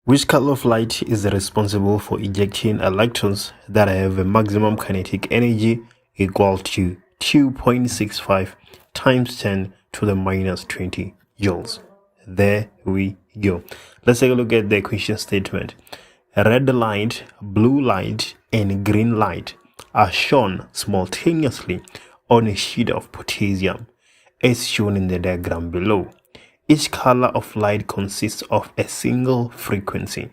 Which color of light is responsible for ejecting electrons that have a maximum kinetic energy equal to 2.65 times 10 to the minus 20 joules? There we go. Let's take a look at the question statement. Red light, blue light, and green light are shown simultaneously on a sheet of potassium, as shown in the diagram below. Each color of light consists of a single frequency.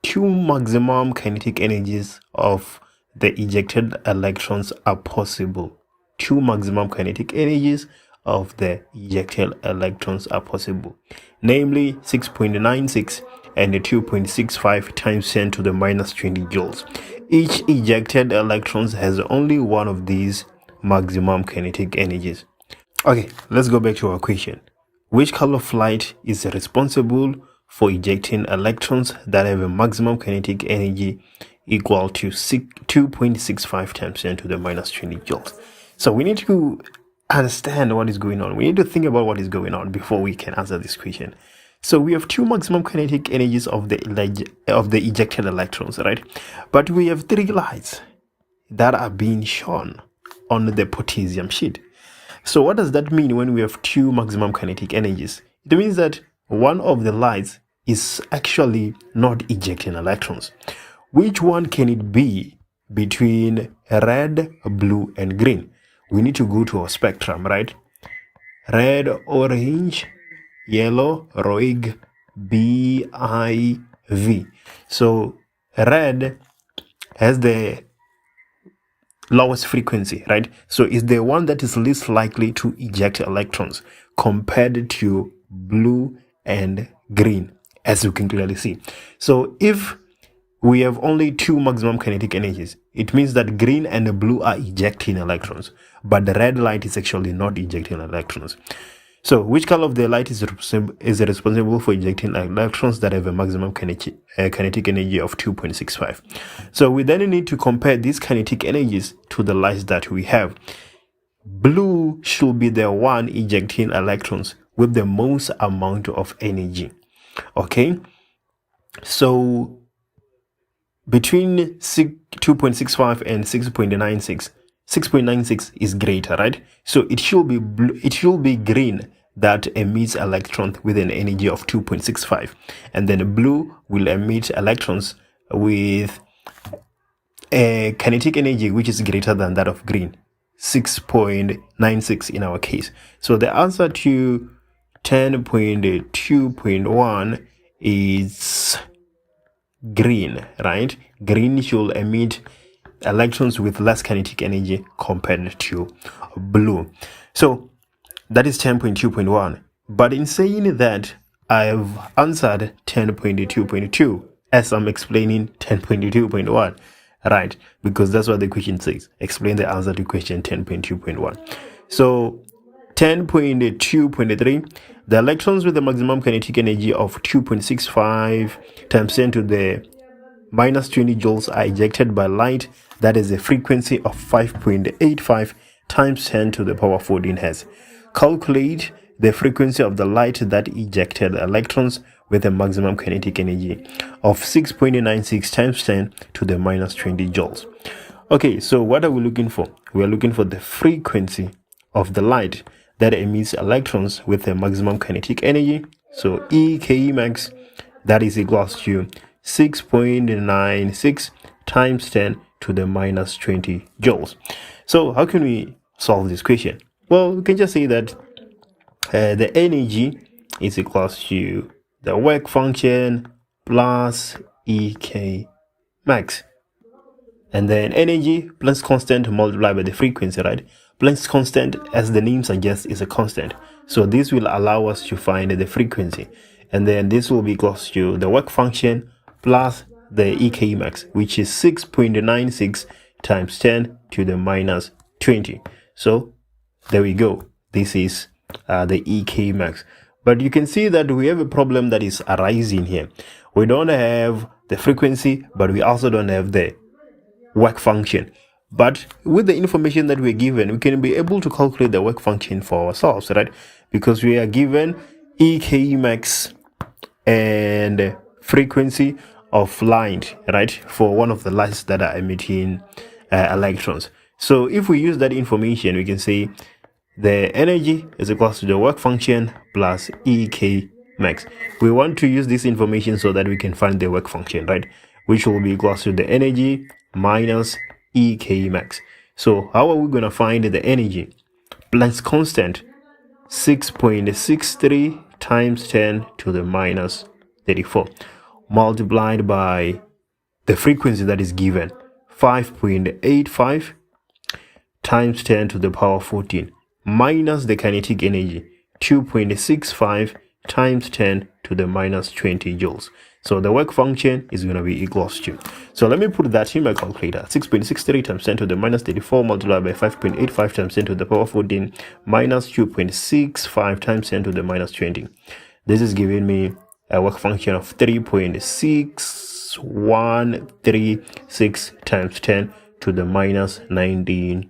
Two maximum kinetic energies of the ejected electrons are possible. Two maximum kinetic energies of the ejected electrons are possible, namely 6.96 and 2.65 times 10 to the minus 20 joules. Each ejected electron has only one of these maximum kinetic energies. Okay, let's go back to our question. Which color of light is responsible for ejecting electrons that have a maximum kinetic energy equal to 2.65 times 10 to the minus 20 joules? So we need to understand what is going on. We need to think about what is going on before we can answer this question. So we have two maximum kinetic energies of the ejected electrons, right? But we have three lights that are being shown on the potassium sheet. So what does that mean when we have two maximum kinetic energies? It means that one of the lights is actually not ejecting electrons. Which one can it be between red, blue, and green? We need to go to our spectrum, right? Red, orange, yellow, ROIG, BIV. So red has the lowest frequency, right? So it's the one that is least likely to eject electrons compared to blue and green, as you can clearly see. So if we have only two maximum kinetic energies, it means that green and blue are ejecting electrons, but the red light is actually not ejecting electrons. So which color of the light is responsible for ejecting electrons that have a maximum kinetic energy of 2.65? So we then need to compare these kinetic energies to the lights that we have. Blue should be the one ejecting electrons with the most amount of energy. Okay, so between 2.65 and 6.96, 6.96 is greater, right? So it should be blue, it should be green that emits electrons with an energy of 2.65, and then blue will emit electrons with a kinetic energy which is greater than that of green, 6.96 in our case. So the answer to 10.2.1 is green, right? Green should emit electrons with less kinetic energy compared to blue. So that is 10.2.1. But in saying that, I've answered 10.2.2 as I'm explaining 10.2.1, right? Because that's what the question says. Explain the answer to question 10.2.1. So 10.2.3, the electrons with the maximum kinetic energy of 2.65 times 10 to the minus 20 joules are ejected by light that is a frequency of 5.85 times 10 to the power 14 hertz. Calculate the frequency of the light that ejected electrons with a maximum kinetic energy of 6.96 times 10 to the minus 20 joules. Okay, so what are we looking for? We are looking for the frequency of the light that emits electrons with a maximum kinetic energy. So EK max, that is equals to 6.96 times 10 to the minus 20 joules. So how can we solve this question? Well, we can just say that the energy is equals to the work function plus EK max. And then energy plus constant multiplied by the frequency, right? Planck's constant, as the name suggests, is a constant. So this will allow us to find the frequency. And then this will be equals to the work function plus the EK max, which is 6.96 times 10 to the minus 20. So there we go. This is the EK max. But you can see that we have a problem that is arising here. We don't have the frequency, but we also don't have the work function. But with the information that we're given, we can be able to calculate the work function for ourselves, right? Because we are given EK max and frequency of light, right, for one of the lights that are emitting electrons. So if we use that information, we can say the energy is equals to the work function plus EK max. We want to use this information so that we can find the work function, right, which will be equals to the energy minus EK max. So how are we going to find the energy? Planck's constant, 6.63 times 10 to the minus 34, multiplied by the frequency that is given, 5.85 times 10 to the power 14, minus the kinetic energy, 2.65 times 10 to the minus 20 joules. So the work function is going to be equals to, so let me put that in my calculator, 6.63 times 10 to the minus 34 multiplied by 5.85 times 10 to the power 14 minus 2.65 times 10 to the minus 20. This is giving me a work function of 3.6136 times 10 to the minus 19.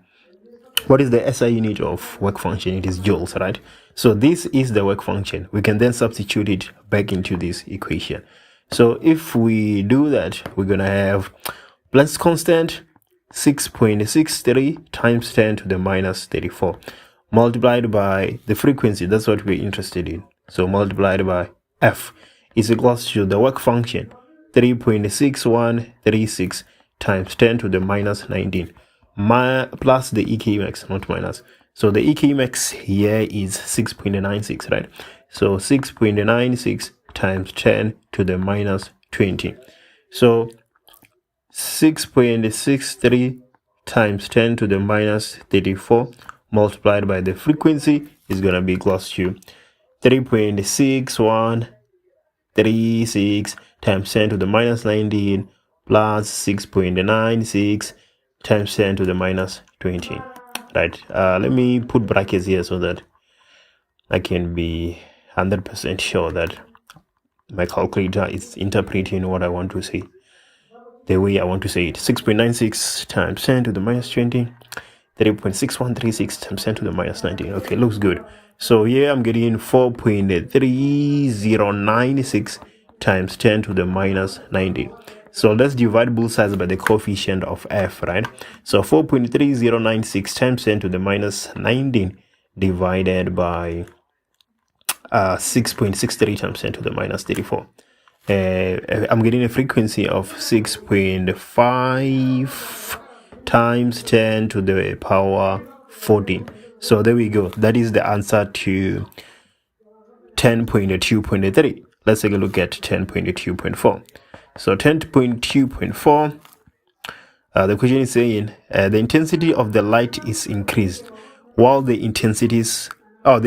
What is the SI unit of work function? It is joules, right? So this is the work function. We can then substitute it back into this equation. So if we do that, we're going to have Planck's constant 6.63 times 10 to the minus 34 multiplied by the frequency. That's what we're interested in. So multiplied by F is equals to the work function 3.6136 times 10 to the minus 19 plus the EK max, not minus. So the EK max here is 6.96, right? So 6.96 times 10 to the minus 20. So 6.63 times 10 to the minus 34 multiplied by the frequency is going to be equals to 3.6136 times 10 to the minus 19 plus 6.96 times 10 to the minus 20, right? Let me put brackets here so that I can be 100% sure that my calculator is interpreting what I want to say the way I want to say it. 6.96 times 10 to the minus 20, 3.6136 times 10 to the minus 19. Okay, looks good. So here I'm getting 4.3096 times 10 to the minus 19. So let's divide both sides by the coefficient of F, right? So 4.3096 times 10 to the minus 19 divided by 6.63 times 10 to the minus 34. I'm getting a frequency of 6.5 times 10 to the power 14. So there we go. That is the answer to 10.2.3. Let's take a look at 10.2.4. So 10.2.4, the question is saying the intensity of the light is increased while the intensity of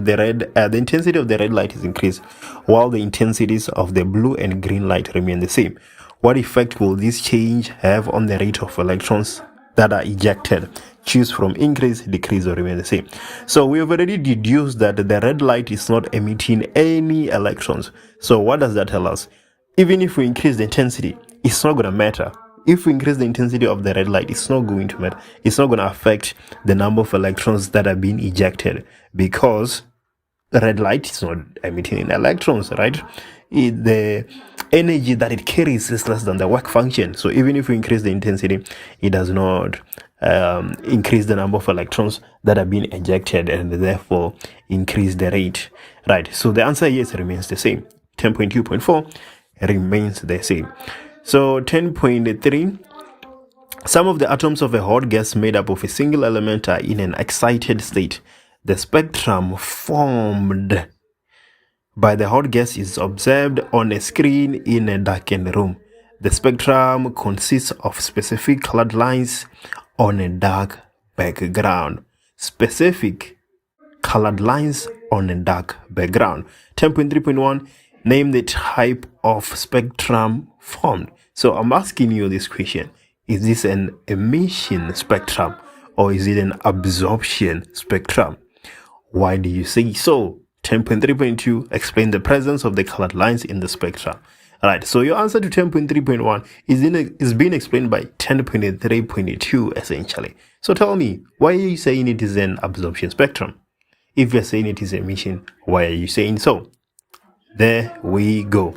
the red light is increased while the intensities of the blue and green light remain the same. What effect will this change have on the rate of electrons that are ejected? Choose from increase, decrease, or remain the same. So we have already deduced that the red light is not emitting any electrons. So what does that tell us? Even if we increase the intensity, it's not going to matter. If we increase the intensity of the red light, it's not going to matter. It's not going to affect the number of electrons that are being ejected because the red light is not emitting electrons, right? The energy that it carries is less than the work function. So even if we increase the intensity, it does not increase the number of electrons that are being ejected and therefore increase the rate, right? So the answer yes remains the same. 10.2.4 remains the same. So 10.3, some of the atoms of a hot gas made up of a single element are in an excited state. The spectrum formed by the hot gas is observed on a screen in a darkened room. The spectrum consists of specific colored lines on a dark background. Specific colored lines on a dark background. 10.3.1, name the type of spectrum formed. So I'm asking you this question. Is this an emission spectrum or is it an absorption spectrum? Why do you say so? 10.3.2, explain the presence of the colored lines in the spectrum. Alright, so your answer to 10.3.1 is being explained by 10.3.2 essentially. So tell me, why are you saying it is an absorption spectrum? If you're saying it is emission, why are you saying so? There we go.